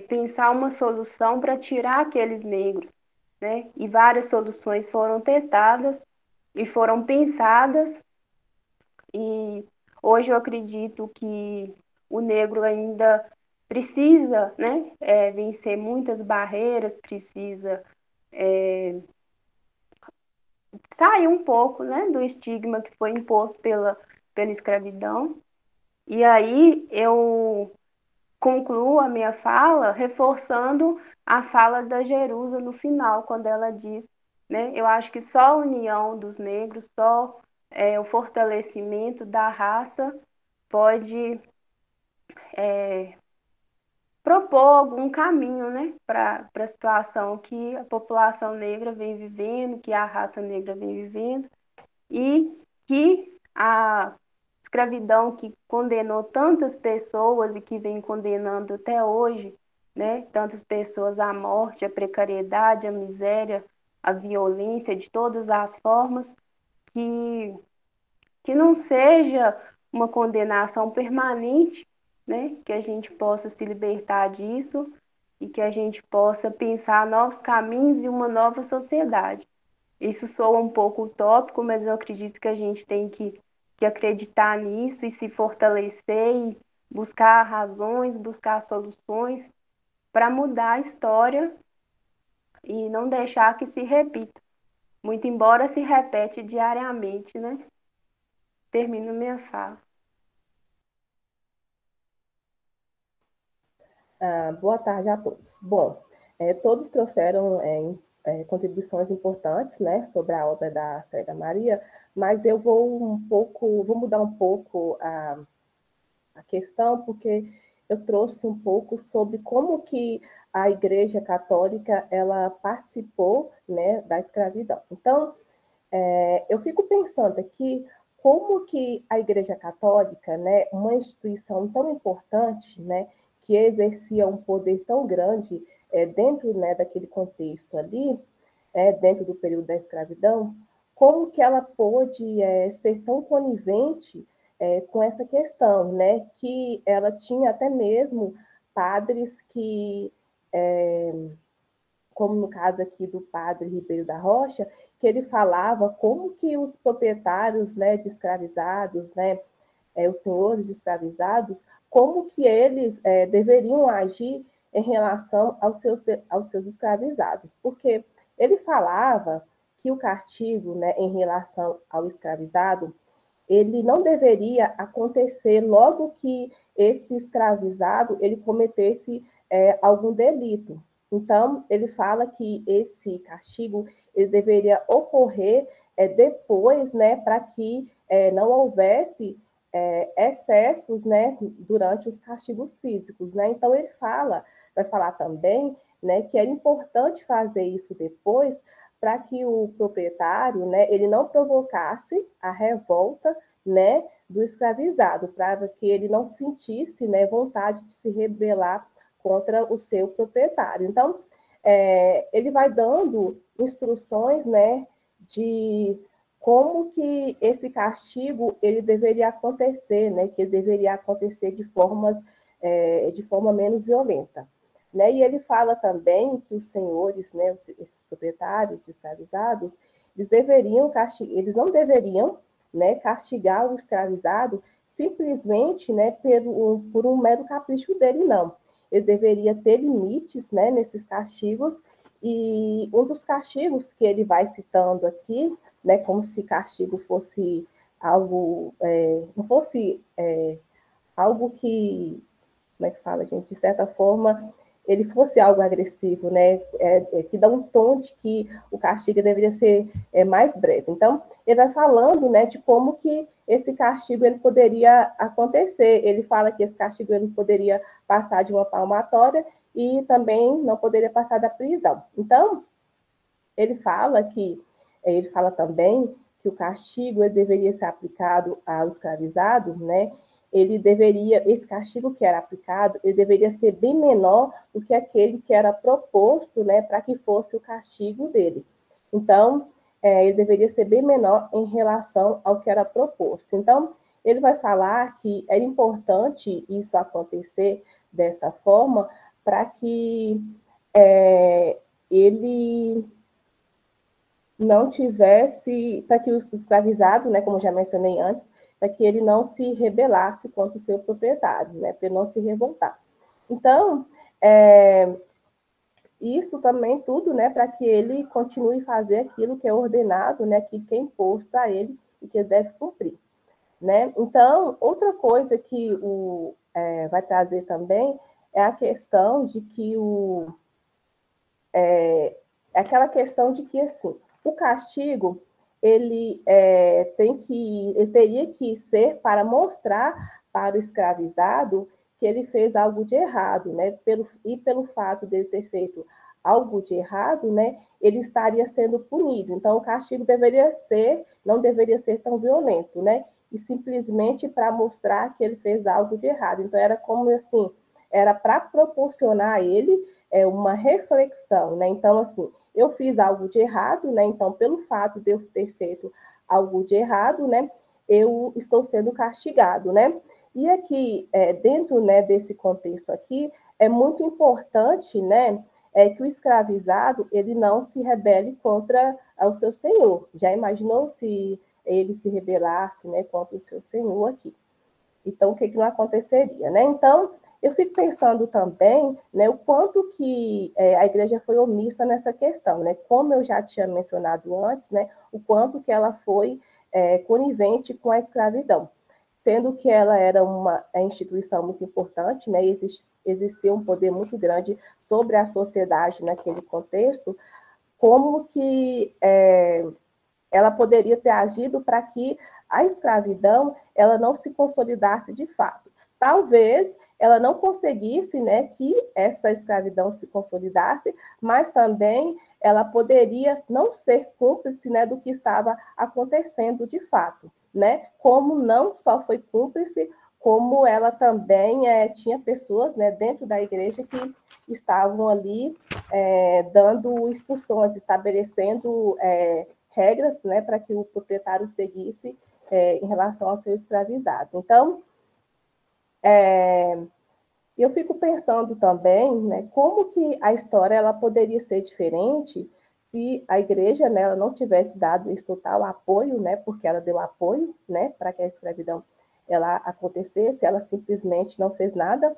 pensar uma solução para tirar aqueles negros, né? E várias soluções foram testadas e foram pensadas, e hoje eu acredito que o negro ainda precisa, né, vencer muitas barreiras, precisa sair um pouco, né, do estigma que foi imposto pela escravidão. E aí eu concluo a minha fala reforçando a fala da Jerusa no final, quando ela diz, né, eu acho que só a união dos negros, só o fortalecimento da raça pode propor algum caminho, né, para a situação que a população negra vem vivendo, que a raça negra vem vivendo, e que a escravidão que condenou tantas pessoas e que vem condenando até hoje, né, tantas pessoas à morte, à precariedade, à miséria, à violência de todas as formas, que não seja uma condenação permanente, né, que a gente possa se libertar disso e que a gente possa pensar novos caminhos e uma nova sociedade. Isso soa um pouco utópico, mas eu acredito que a gente tem que acreditar nisso e se fortalecer e buscar razões, buscar soluções para mudar a história e não deixar que se repita. Muito embora se repete diariamente, né? Termino minha fala. Boa tarde a todos. Bom, todos trouxeram contribuições importantes, né, sobre a obra da Célia Maria, mas eu vou mudar um pouco a questão, porque eu trouxe um pouco sobre como que a Igreja Católica ela participou, né, da escravidão. Então, eu fico pensando aqui como que a Igreja Católica, né, uma instituição tão importante, né, que exercia um poder tão grande dentro, né, daquele contexto ali, dentro do período da escravidão, como que ela pôde ser tão conivente com essa questão, né, que ela tinha até mesmo padres que, como no caso aqui do padre Ribeiro da Rocha, que ele falava como que os proprietários, né, de escravizados, né, os senhores de escravizados, como que eles deveriam agir em relação aos seus escravizados, porque ele falava que o castigo, né, em relação ao escravizado, ele não deveria acontecer logo que esse escravizado ele cometesse algum delito. Então, ele fala que esse castigo ele deveria ocorrer depois, né, para que não houvesse excessos, né, durante os castigos físicos, né? Então ele vai falar também, né, que é importante fazer isso depois para que o proprietário, né, ele não provocasse a revolta, né, do escravizado, para que ele não sentisse, né, vontade de se rebelar contra o seu proprietário. Então ele vai dando instruções, né, de como que esse castigo ele deveria acontecer, né? Que ele deveria acontecer de forma menos violenta, né? E ele fala também que os senhores, né, esses proprietários de escravizados, eles não deveriam, né, castigar o escravizado simplesmente, né, por um mero capricho dele, não. Ele deveria ter limites, né, nesses castigos, e um dos castigos que ele vai citando aqui, né, como se castigo fosse algo, não fosse algo que, como é que fala, gente, de certa forma, ele fosse algo agressivo, né, que dá um tom de que o castigo deveria ser mais breve. Então, ele vai falando, né, de como que esse castigo ele poderia acontecer. Ele fala que esse castigo ele poderia passar de uma palmatória e também não poderia passar da prisão. Então, ele fala também que o castigo ele deveria ser aplicado ao escravizado, né, esse castigo que era aplicado, ele deveria ser bem menor do que aquele que era proposto, né, para que fosse o castigo dele. Então, ele deveria ser bem menor em relação ao que era proposto. Então, ele vai falar que era importante isso acontecer dessa forma para que ele não tivesse, para que o escravizado, né, como já mencionei antes, para que ele não se rebelasse contra o seu proprietário, né, para ele não se revoltar. Então, isso também tudo, né, para que ele continue a fazer aquilo que é ordenado, né, aquilo que é imposto a ele e que ele deve cumprir, né. Então, outra coisa que vai trazer também é a questão de que aquela questão de que, assim, o castigo, ele teria que ser para mostrar para o escravizado que ele fez algo de errado, né? Pelo fato dele ter feito algo de errado, né? Ele estaria sendo punido. Então, o castigo não deveria ser tão violento, né? E simplesmente para mostrar que ele fez algo de errado. Então, era como assim, era para proporcionar a ele uma reflexão, né? Então, assim, eu fiz algo de errado, né? Então, pelo fato de eu ter feito algo de errado, né? Eu estou sendo castigado, né? E aqui, dentro, né, desse contexto aqui, é muito importante, né, que o escravizado, ele não se rebele contra o seu senhor. Já imaginou se ele se rebelasse, né, contra o seu senhor aqui? Então, o que não aconteceria, né? Então, eu fico pensando também, né, o quanto que a igreja foi omissa nessa questão, né? Como eu já tinha mencionado antes, né, o quanto que ela foi conivente com a escravidão, sendo que ela era uma instituição muito importante, né? Exercia um poder muito grande sobre a sociedade naquele contexto, como que ela poderia ter agido para que a escravidão ela não se consolidasse de fato. Talvez ela não conseguisse, né, que essa escravidão se consolidasse, mas também ela poderia não ser cúmplice, né, do que estava acontecendo de fato, né? Como não só foi cúmplice, como ela também tinha pessoas, né, dentro da igreja que estavam ali dando instruções, estabelecendo regras, né, para que o proprietário seguisse em relação ao seu escravizado. Então, eu fico pensando também, né, como que a história ela poderia ser diferente se a igreja, né, ela não tivesse dado esse total apoio, né, porque ela deu apoio, né, para que a escravidão ela acontecesse, ela simplesmente não fez nada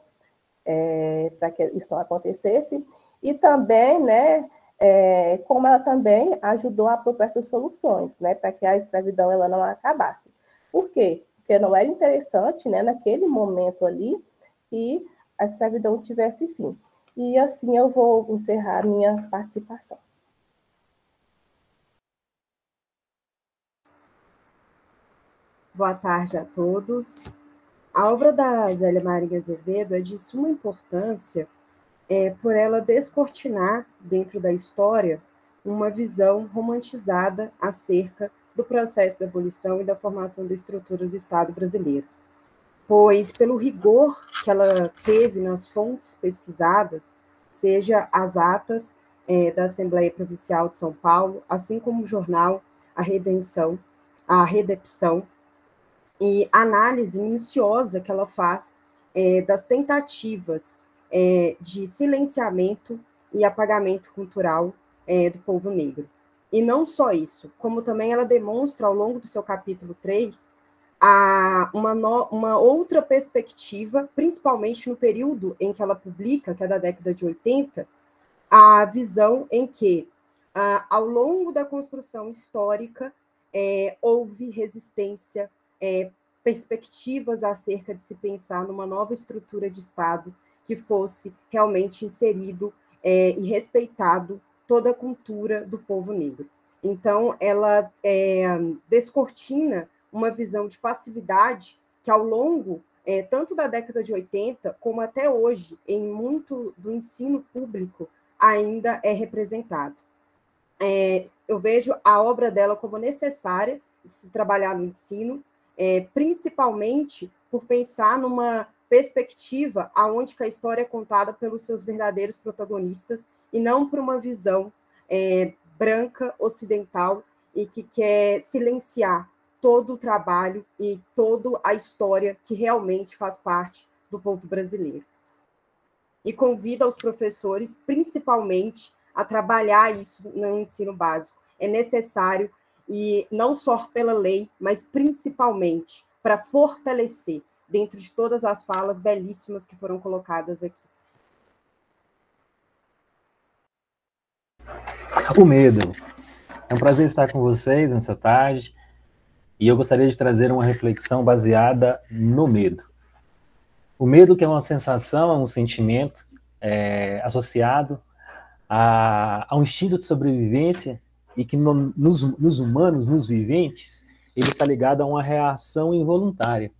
para que isso não acontecesse, e também, né, como ela também ajudou a propor essas soluções, né, para que a escravidão ela não acabasse. Por quê? Porque não era interessante, né, naquele momento ali, que a escravidão tivesse fim. E assim eu vou encerrar minha participação. Boa tarde a todos. A obra da Zélia Maria Azevedo é de suma importância por ela descortinar, dentro da história, uma visão romantizada acerca do processo da abolição e da formação da estrutura do Estado brasileiro. Pois, pelo rigor que ela teve nas fontes pesquisadas, seja as atas da Assembleia Provincial de São Paulo, assim como o jornal A Redempção, e a análise minuciosa que ela faz das tentativas de silenciamento e apagamento cultural do povo negro. E não só isso, como também ela demonstra, ao longo do seu capítulo 3, uma outra perspectiva, principalmente no período em que ela publica, que é da década de 80, a visão em que, ao longo da construção histórica, houve resistência, perspectivas acerca de se pensar numa nova estrutura de Estado que fosse realmente inserido e respeitado toda a cultura do povo negro. Então, ela descortina uma visão de passividade que, ao longo tanto da década de 80, como até hoje, em muito do ensino público, ainda é representado. Eu vejo a obra dela como necessária de se trabalhar no ensino, principalmente por pensar numa perspectiva aonde que a história é contada pelos seus verdadeiros protagonistas e não por uma visão branca, ocidental, e que quer silenciar todo o trabalho e toda a história que realmente faz parte do povo brasileiro. E convida os professores, principalmente, a trabalhar isso no ensino básico. É necessário, e não só pela lei, mas principalmente para fortalecer, dentro de todas as falas belíssimas que foram colocadas aqui. O medo. É um prazer estar com vocês nessa tarde, e eu gostaria de trazer uma reflexão baseada no medo. O medo, que é uma sensação, é um sentimento associado a um instinto de sobrevivência, e que nos humanos, nos viventes, ele está ligado a uma reação involuntária.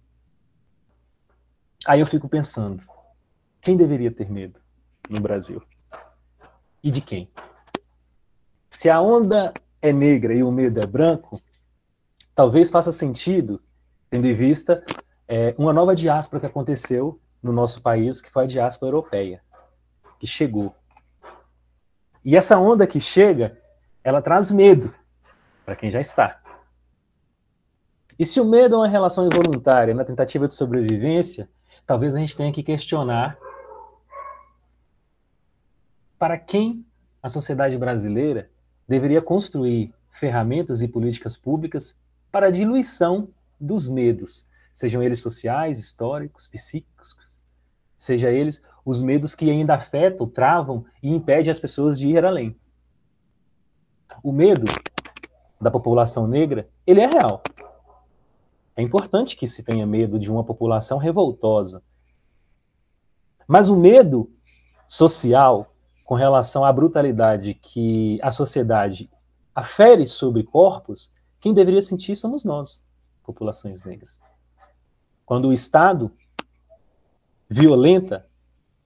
Aí eu fico pensando, quem deveria ter medo no Brasil? E de quem? Se a onda é negra e o medo é branco, talvez faça sentido, tendo em vista uma nova diáspora que aconteceu no nosso país, que foi a diáspora europeia, que chegou. E essa onda que chega, ela traz medo para quem já está. E se o medo é uma relação involuntária na tentativa de sobrevivência, talvez a gente tenha que questionar para quem a sociedade brasileira deveria construir ferramentas e políticas públicas para a diluição dos medos, sejam eles sociais, históricos, psíquicos, sejam eles os medos que ainda afetam, travam e impedem as pessoas de ir além. O medo da população negra, ele é real. É importante que se tenha medo de uma população revoltosa. Mas o medo social, com relação à brutalidade que a sociedade afere sobre corpos, quem deveria sentir somos nós, populações negras. Quando o Estado violenta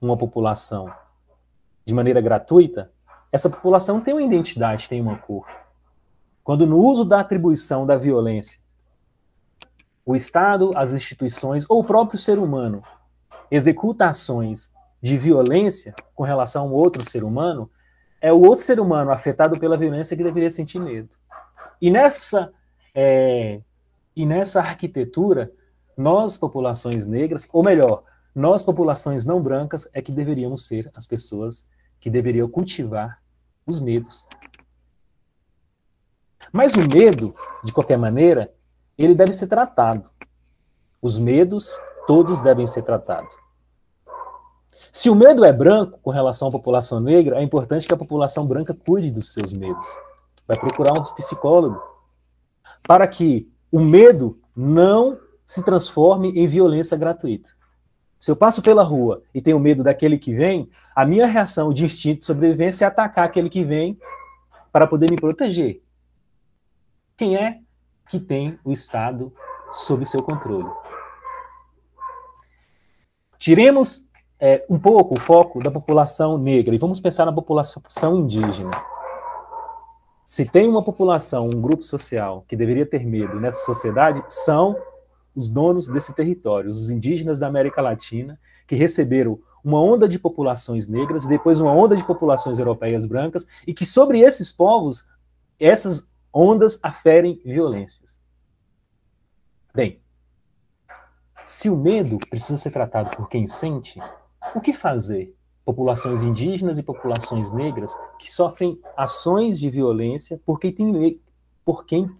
uma população de maneira gratuita, essa população tem uma identidade, tem uma cor. Quando no uso da atribuição da violência, o Estado, as instituições ou o próprio ser humano executa ações de violência com relação a um outro ser humano, é o outro ser humano afetado pela violência que deveria sentir medo. E nessa arquitetura, nós, populações negras, ou melhor, nós, populações não brancas, é que deveríamos ser as pessoas que deveriam cultivar os medos. Mas o medo, de qualquer maneira, ele deve ser tratado. Os medos, todos devem ser tratados. Se o medo é branco com relação à população negra, é importante que a população branca cuide dos seus medos. Vai procurar um psicólogo para que o medo não se transforme em violência gratuita. Se eu passo pela rua e tenho medo daquele que vem, a minha reação de instinto de sobrevivência é atacar aquele que vem para poder me proteger. Quem é que tem o Estado sob seu controle? Tiremos um pouco o foco da população negra e vamos pensar na população indígena. Se tem uma população, um grupo social que deveria ter medo nessa sociedade, são os donos desse território, os indígenas da América Latina, que receberam uma onda de populações negras, depois uma onda de populações europeias brancas, e que sobre esses povos, essas ondas aferem violências. Bem, se o medo precisa ser tratado por quem sente, o que fazer? Populações indígenas e populações negras que sofrem ações de violência por quem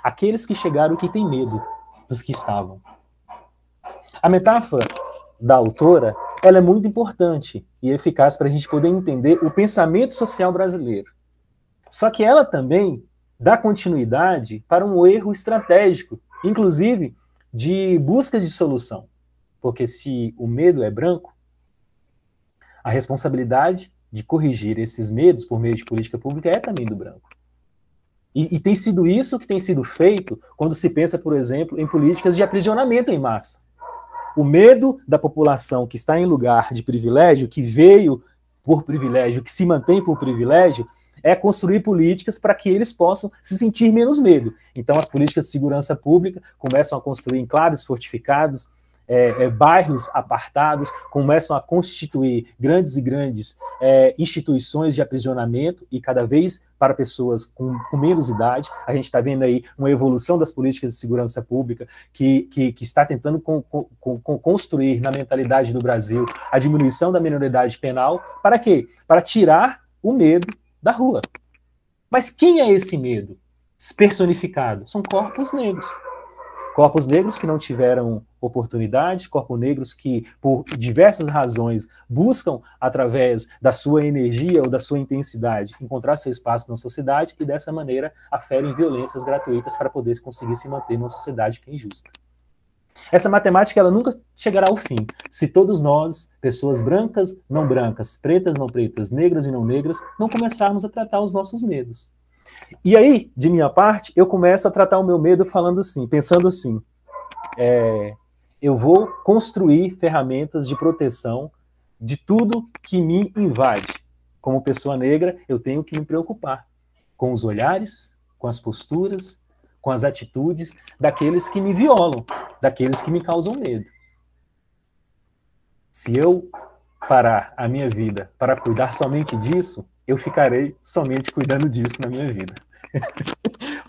aqueles que chegaram e que têm medo dos que estavam. A metáfora da autora, ela é muito importante e eficaz para a gente poder entender o pensamento social brasileiro. Só que ela também dá continuidade para um erro estratégico, inclusive de busca de solução. Porque se o medo é branco, a responsabilidade de corrigir esses medos por meio de política pública é também do branco. E tem sido isso que tem sido feito quando se pensa, por exemplo, em políticas de aprisionamento em massa. O medo da população que está em lugar de privilégio, que veio por privilégio, que se mantém por privilégio, é construir políticas para que eles possam se sentir menos medo. Então, as políticas de segurança pública começam a construir enclaves fortificados, bairros apartados, começam a constituir grandes instituições de aprisionamento, e cada vez para pessoas com menos idade. A gente está vendo aí uma evolução das políticas de segurança pública que está tentando construir na mentalidade do Brasil a diminuição da minoridade penal. Para quê? Para tirar o medo da rua. Mas quem é esse medo personificado? São corpos negros. Corpos negros que não tiveram oportunidade, corpos negros que, por diversas razões, buscam, através da sua energia ou da sua intensidade, encontrar seu espaço na sociedade e, dessa maneira, aferem violências gratuitas para poder conseguir se manter numa sociedade que é injusta. Essa matemática ela nunca chegará ao fim, se todos nós, pessoas brancas, não brancas, pretas, não pretas, negras e não negras, não começarmos a tratar os nossos medos. E aí, de minha parte, eu começo a tratar o meu medo falando assim, pensando assim, eu vou construir ferramentas de proteção de tudo que me invade. Como pessoa negra, eu tenho que me preocupar com os olhares, com as posturas, com as atitudes daqueles que me violam, daqueles que me causam medo. Se eu parar a minha vida para cuidar somente disso, eu ficarei somente cuidando disso na minha vida.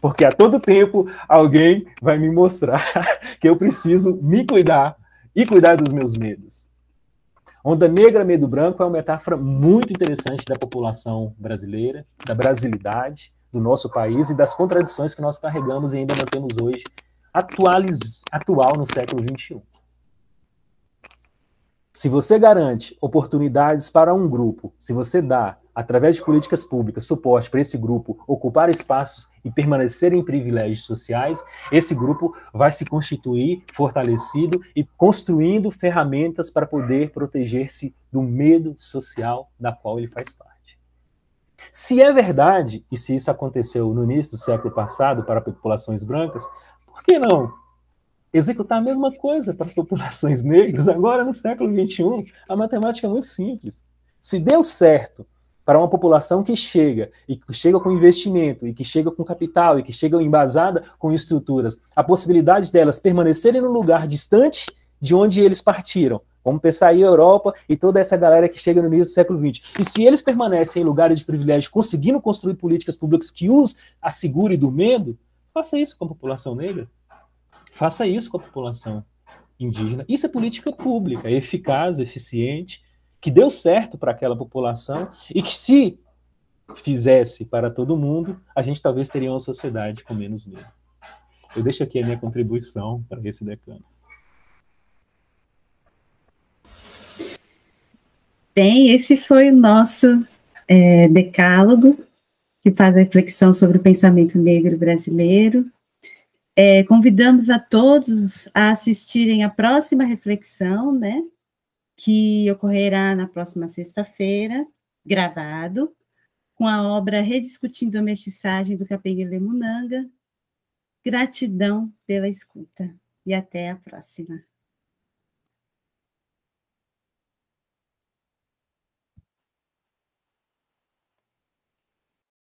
Porque a todo tempo alguém vai me mostrar que eu preciso me cuidar e cuidar dos meus medos. Onda negra, medo branco é uma metáfora muito interessante da população brasileira, da brasilidade do nosso país e das contradições que nós carregamos e ainda mantemos hoje, atual no século XXI. Se você garante oportunidades para um grupo, se você dá, através de políticas públicas, suporte para esse grupo ocupar espaços e permanecer em privilégios sociais, esse grupo vai se constituir fortalecido e construindo ferramentas para poder proteger-se do medo social da qual ele faz parte. Se é verdade, e se isso aconteceu no início do século passado para populações brancas, por que não executar a mesma coisa para as populações negras agora no século XXI? A matemática é muito simples. Se deu certo para uma população que chega, e que chega com investimento, e que chega com capital, e que chega embasada com estruturas, a possibilidade delas permanecerem no lugar distante de onde eles partiram. Vamos pensar aí a Europa e toda essa galera que chega no início do século XX. E se eles permanecem em lugares de privilégio, conseguindo construir políticas públicas que os assegurem do medo, faça isso com a população negra. Faça isso com a população indígena. Isso é política pública, eficaz, eficiente, que deu certo para aquela população e que, se fizesse para todo mundo, a gente talvez teria uma sociedade com menos medo. Eu deixo aqui a minha contribuição para esse decano. Bem, esse foi o nosso decálogo, que faz a reflexão sobre o pensamento negro brasileiro. Convidamos a todos a assistirem à próxima reflexão, né, que ocorrerá na próxima sexta-feira, gravado, com a obra Rediscutindo a Mestiçagem, do Kapenguele Munanga. Gratidão pela escuta e até a próxima.